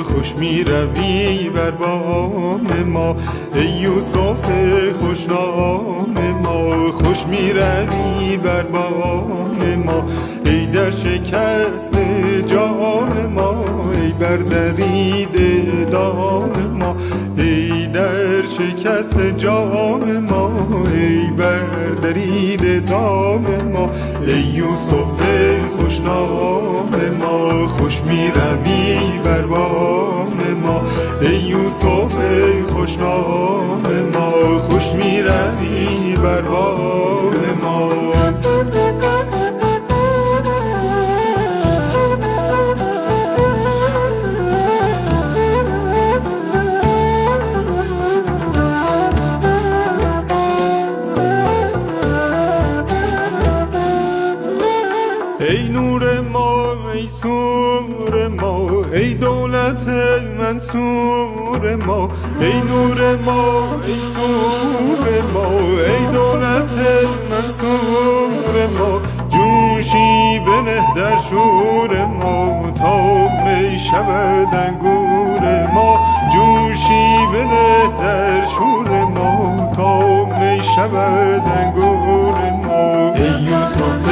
خوش می روی بر بام ما ای یوسف خوشنام ما، خوش می روی بر بام ما ای در شکست جام ما، ای بر درید دام ما، ای در شکست جام ما، ای بر درید دام ما ای یوسف خوشنام ما، خوش می روی بر بام ما ای یوسف خوشنام ما، خوش می روی بر بام ما. ای نور ما ای سور ما ای دولت منصور ما، ای نور ما ای سور ما ای دولت منصور ما، جوشی بنه در شور ما تا می شود انگور ما، جوشی بنه در شور ما تا می شود انگور ما ای یوسف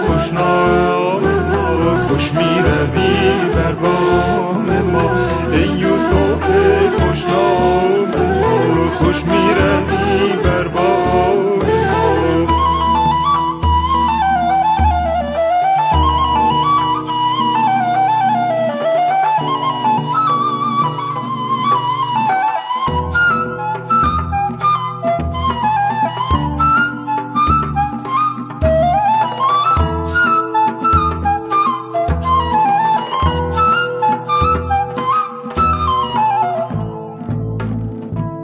خوشنام ما، خوش می روی بر بام ما ای یوسف خوشنام ما، خوش می روی بر بام ما.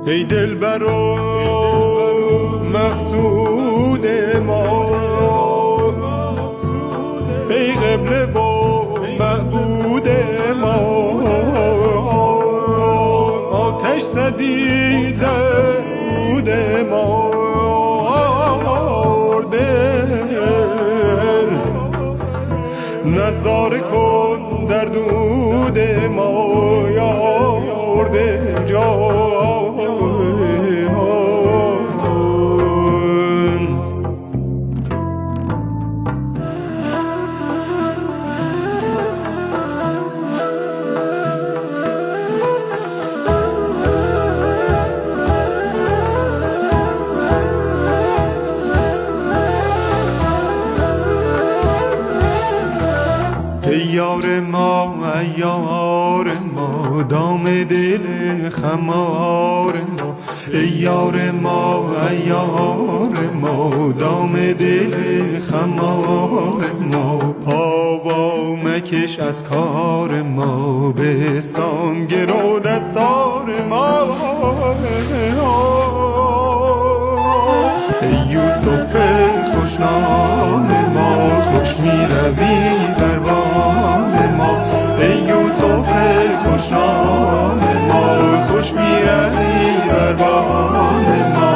ای دلبر و مقصود ما، ای قبله و معبود ما، آتش زدی درود ما، نظاره کن در دود ما یارده جان. ای یار ما ای یار ما دام دل خمار ما، ای یار ما ای یار ما دام دل خمار ما، پاوا مکش از کار ما بستان گرو دستار ما ای یوسف خوشنام ما، خوش می روی بر بام ما ای یوسف خوشنام ما، خوش می روی بر بام ما.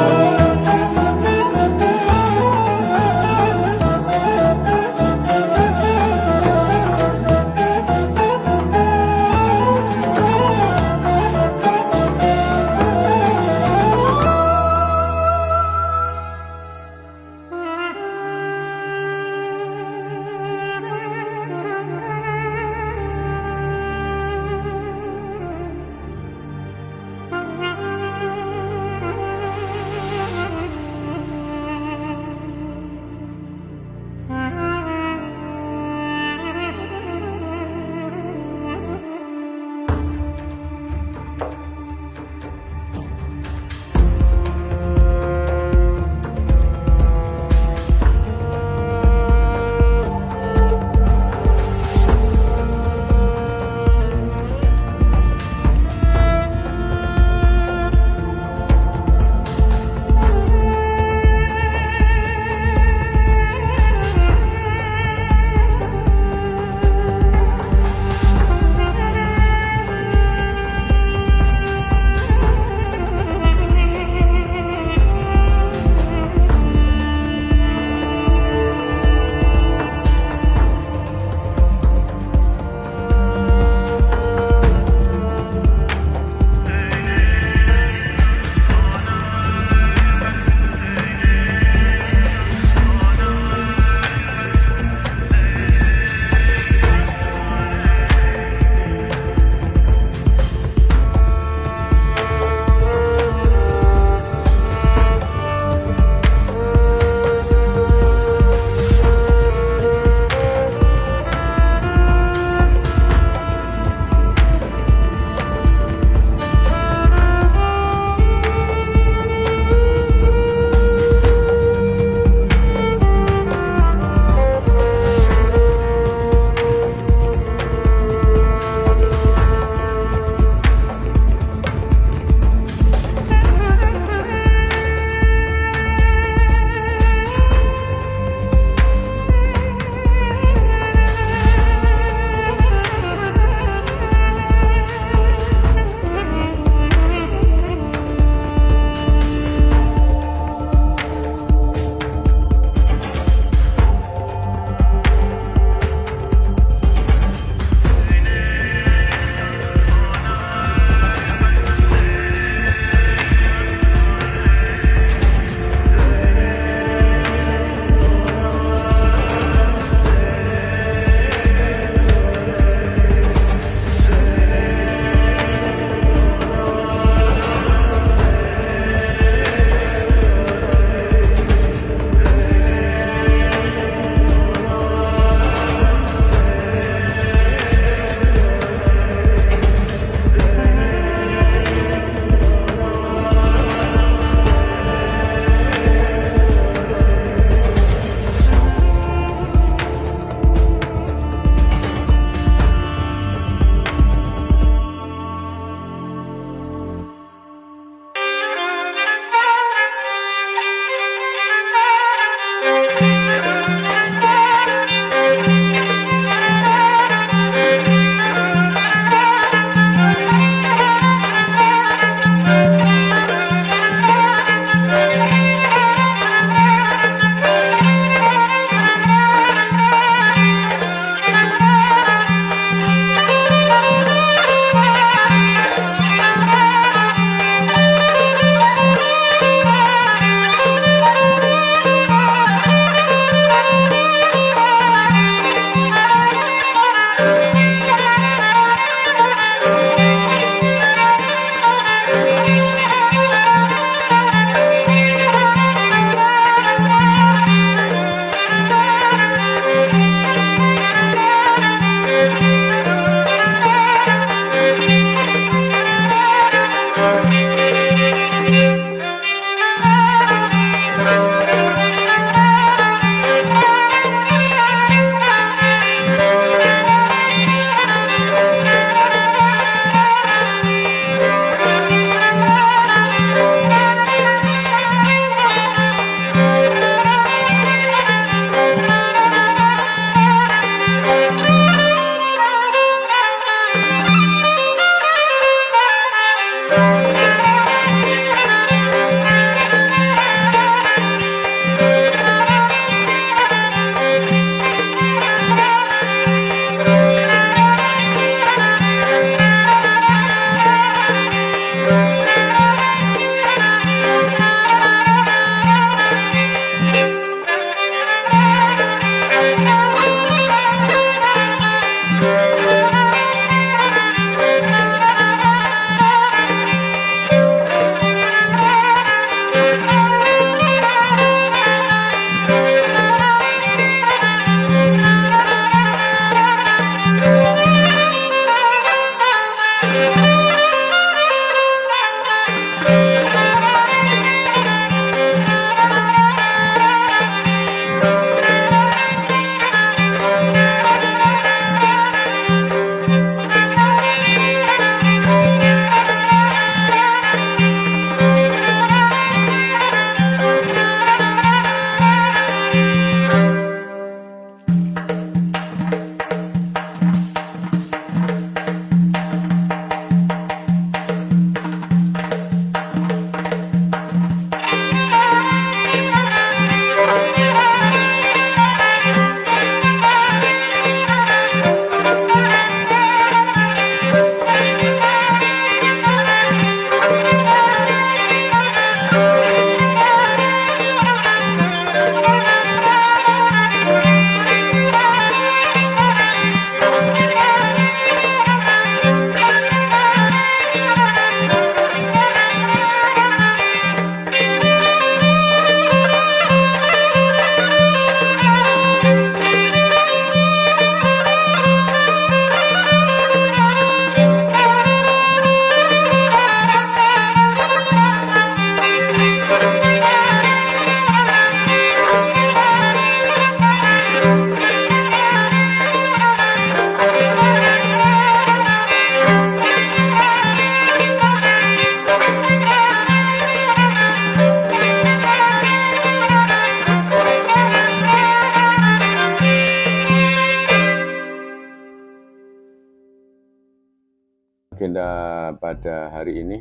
Agenda pada hari ini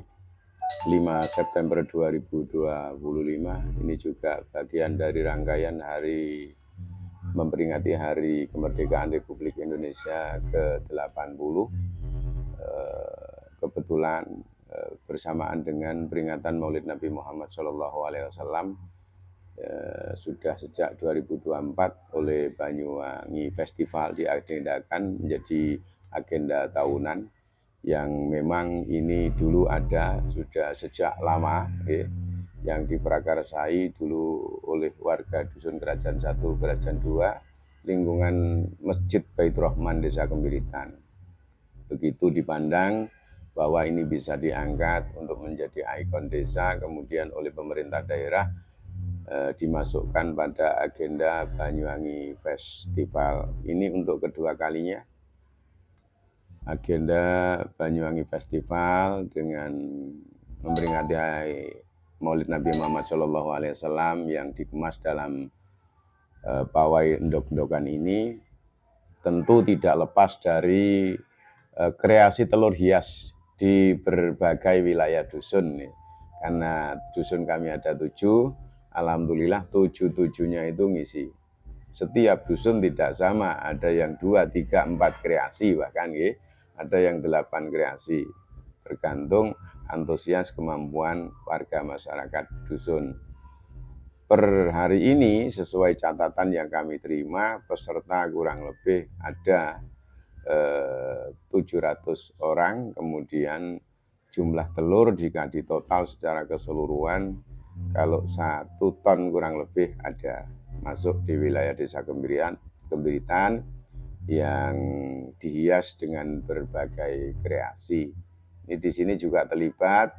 5 September 2025 ini juga bagian dari rangkaian hari memperingati Hari Kemerdekaan Republik Indonesia ke-80. Kebetulan bersamaan dengan peringatan Maulid Nabi Muhammad SAW sudah sejak 2024 oleh Banyuwangi Festival diagendakan menjadi agenda tahunan yang memang ini dulu ada sudah sejak lama yang diprakarsai dulu oleh warga Dusun Kerajaan 1, Kerajaan 2, lingkungan Masjid Baitur Rahman Desa Kembiritan. Begitu dipandang bahwa ini bisa diangkat untuk menjadi ikon desa, kemudian oleh pemerintah daerah dimasukkan pada agenda Banyuwangi Festival. Ini untuk kedua kalinya. Agenda Banyuwangi Festival dengan memperingati Maulid Nabi Muhammad SAW yang dikemas dalam pawai endok-endokan ini tentu tidak lepas dari kreasi telur hias di berbagai wilayah dusun. Karena dusun kami ada 7, alhamdulillah 7-7-nya itu ngisi. Setiap dusun tidak sama, ada yang 2, 3, 4 kreasi bahkan ada yang 8 kreasi. Bergantung antusias kemampuan warga masyarakat dusun. Per hari ini sesuai catatan yang kami terima, peserta kurang lebih ada 700 orang, kemudian jumlah telur jika ditotal secara keseluruhan kalau 1 ton kurang lebih ada masuk di wilayah Desa Kembiritan yang dihias dengan berbagai kreasi. Ini di sini juga terlibat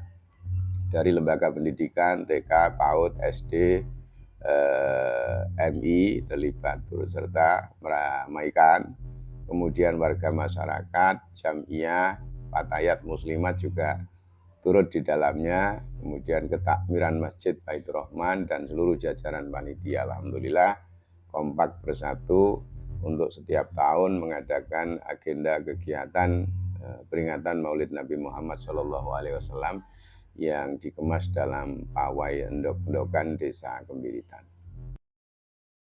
dari lembaga pendidikan TK, PAUD, SD, MI terlibat turut serta meramaikan. Kemudian warga masyarakat, jamiah, fatayat muslimat juga turut di dalamnya. Kemudian ketakmiran Masjid Baitur Rahman dan seluruh jajaran panitia alhamdulillah kompak bersatu untuk setiap tahun mengadakan agenda kegiatan peringatan Maulid Nabi Muhammad SAW yang dikemas dalam pawai endok-endokan Desa Kembiritan.